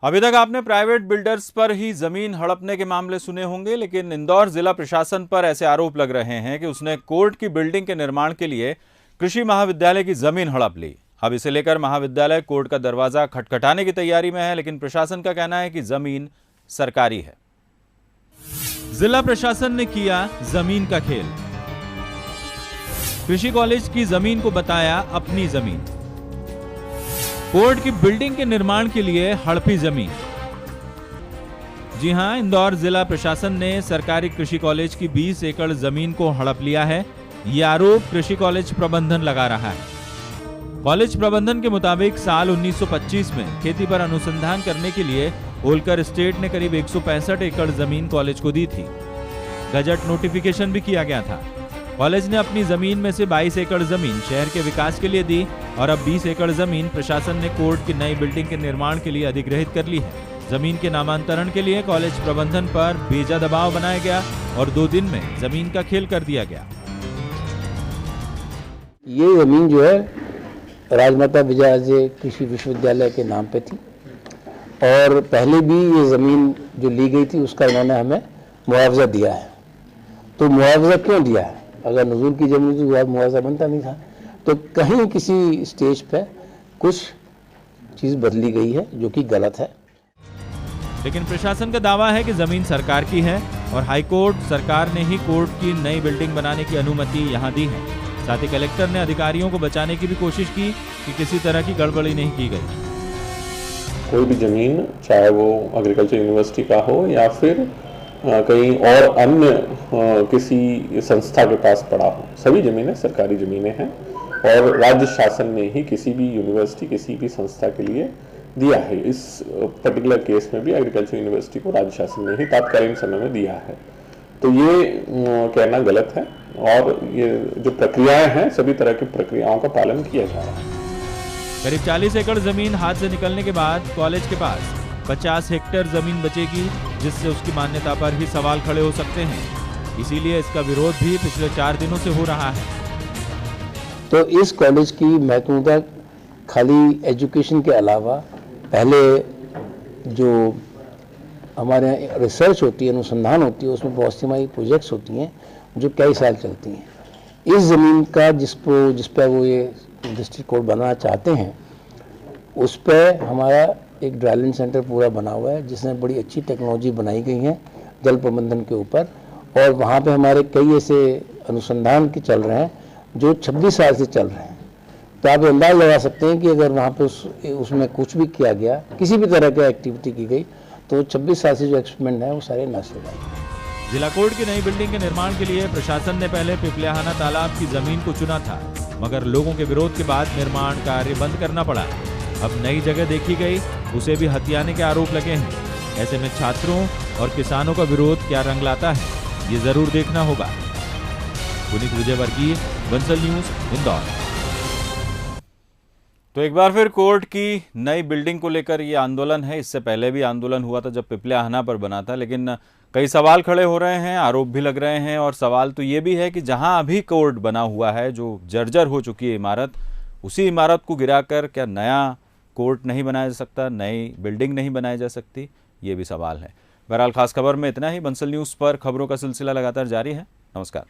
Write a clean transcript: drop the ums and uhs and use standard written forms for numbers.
अभी तक आपने प्राइवेट बिल्डर्स पर ही जमीन हड़पने के मामले सुने होंगे, लेकिन इंदौर जिला प्रशासन पर ऐसे आरोप लग रहे हैं कि उसने कोर्ट की बिल्डिंग के निर्माण के लिए कृषि महाविद्यालय की जमीन हड़प ली। अब इसे लेकर महाविद्यालय कोर्ट का दरवाजा खटखटाने की तैयारी में है, लेकिन प्रशासन का कहना है कि जमीन सरकारी है। जिला प्रशासन ने किया जमीन का खेल। कृषि कॉलेज की जमीन को बताया अपनी जमीन। कोर्ट की बिल्डिंग के निर्माण के लिए हड़पी जमीन। जी हां, इंदौर जिला प्रशासन ने सरकारी कृषि कॉलेज की 20 एकड़ जमीन को हड़प लिया है। यह आरोप कृषि कॉलेज प्रबंधन लगा रहा है। कॉलेज प्रबंधन के मुताबिक साल 1925 में खेती पर अनुसंधान करने के लिए होलकर स्टेट ने करीब 165 एकड़ जमीन कॉलेज को दी थी। गजट नोटिफिकेशन भी किया गया था। कॉलेज ने अपनी जमीन में से 22 एकड़ जमीन शहर के विकास के लिए दी और अब 20 एकड़ जमीन प्रशासन ने कोर्ट की नई बिल्डिंग के निर्माण के लिए अधिग्रहित कर ली है। जमीन के नामांतरण के लिए कॉलेज प्रबंधन पर बेजा दबाव बनाया गया और 2 दिन में जमीन का खेल कर दिया गया। ये जमीन जो है राजमाता विजयाराजे कृषि विश्वविद्यालय के नाम पे थी और पहले भी ये ज़मीन जो ली गई थी उसका इन्होंने हमें मुआवजा दिया है। तो मुआवजा क्यों दिया है? अगर नजूल की जमीन की मुआवजा बनता नहीं था। तो कहीं किसी स्टेज पे कुछ चीज़ बदली गई है जो कि गलत है। लेकिन प्रशासन का दावा है कि जमीन सरकार की है और हाईकोर्ट सरकार ने ही कोर्ट की नई बिल्डिंग बनाने की अनुमति यहां दी है। साथ ही कलेक्टर ने अधिकारियों को बचाने की भी कोशिश की कि किसी तरह की गड़बड़ी नहीं की गई। कोई भी जमीन, चाहे वो एग्रीकल्चर यूनिवर्सिटी का हो या फिर कहीं और अन्य किसी संस्था के पास पड़ा हो, सभी जमीनें सरकारी जमीनें हैं और राज्य शासन ने ही किसी भी यूनिवर्सिटी, किसी भी संस्था के लिए दिया है। इस पर्टिकुलर केस में भी एग्रीकल्चर यूनिवर्सिटी को राज्य शासन ने ही तात्कालीन समय में दिया है। तो ये कहना गलत है और ये जो प्रक्रियाएं हैं, सभी तरह की प्रक्रियाओं का पालन किया जा रहा है। करीब 40 एकड़ जमीन हाथ से निकलने के बाद कॉलेज के पास 50 हेक्टेयर जमीन बचेगी, जिससे उसकी मान्यता पर ही सवाल खड़े हो सकते हैं। इसीलिए इसका विरोध भी पिछले 4 दिनों से हो रहा है। तो इस कॉलेज की महत्वता खाली एजुकेशन के अलावा पहले जो हमारे यहाँ रिसर्च होती है, अनुसंधान होती है, उसमें बहुत सी हमारी प्रोजेक्ट्स होती हैं जो कई साल चलती हैं। इस ज़मीन का जिस पर वो ये डिस्ट्रिक्ट कोर्ट बनाना चाहते हैं, उस पर हमारा एक ड्राइलिंग सेंटर पूरा बना हुआ है जिसमें बड़ी अच्छी टेक्नोलॉजी बनाई गई है जल प्रबंधन के ऊपर। और वहाँ पे हमारे कई ऐसे अनुसंधान के चल रहे हैं जो 26 साल से चल रहे हैं। तो आप अंदाज़ लगा सकते हैं कि अगर वहाँ पे उसमें कुछ भी किया गया, किसी भी तरह की एक्टिविटी की गई, तो 26 साल से जो एक्सपेरिमेंट है वो सारे नष्ट हो जाएंगे। जिला कोर्ट की नई बिल्डिंग के निर्माण के लिए प्रशासन ने पहले पिपल्याहाना तालाब की जमीन को चुना था, मगर लोगों के विरोध के बाद निर्माण कार्य बंद करना पड़ा। अब नई जगह देखी गई, उसे भी हथियाने के आरोप लगे हैं। ऐसे में छात्रों और किसानों का विरोध क्या रंग लाता है, ये जरूर देखना होगा। पुनीत विजयवर्गीय, बंसल न्यूज, इंदौर। तो एक बार फिर कोर्ट की नई बिल्डिंग को लेकर ये आंदोलन है। इससे पहले भी आंदोलन हुआ था जब पिपल्याहाना पर बना था, लेकिन कई सवाल खड़े हो रहे हैं, आरोप भी लग रहे हैं। और सवाल तो ये भी है कि जहां अभी कोर्ट बना हुआ है, जो जर्जर हो चुकी है इमारत, उसी इमारत को गिराकर क्या नया कोर्ट नहीं बनाया जा सकता, नई बिल्डिंग नहीं बनाई जा सकती, ये भी सवाल है। बहरहाल खास खबर में इतना ही। बंसल न्यूज़ पर खबरों का सिलसिला लगातार जारी है। नमस्कार।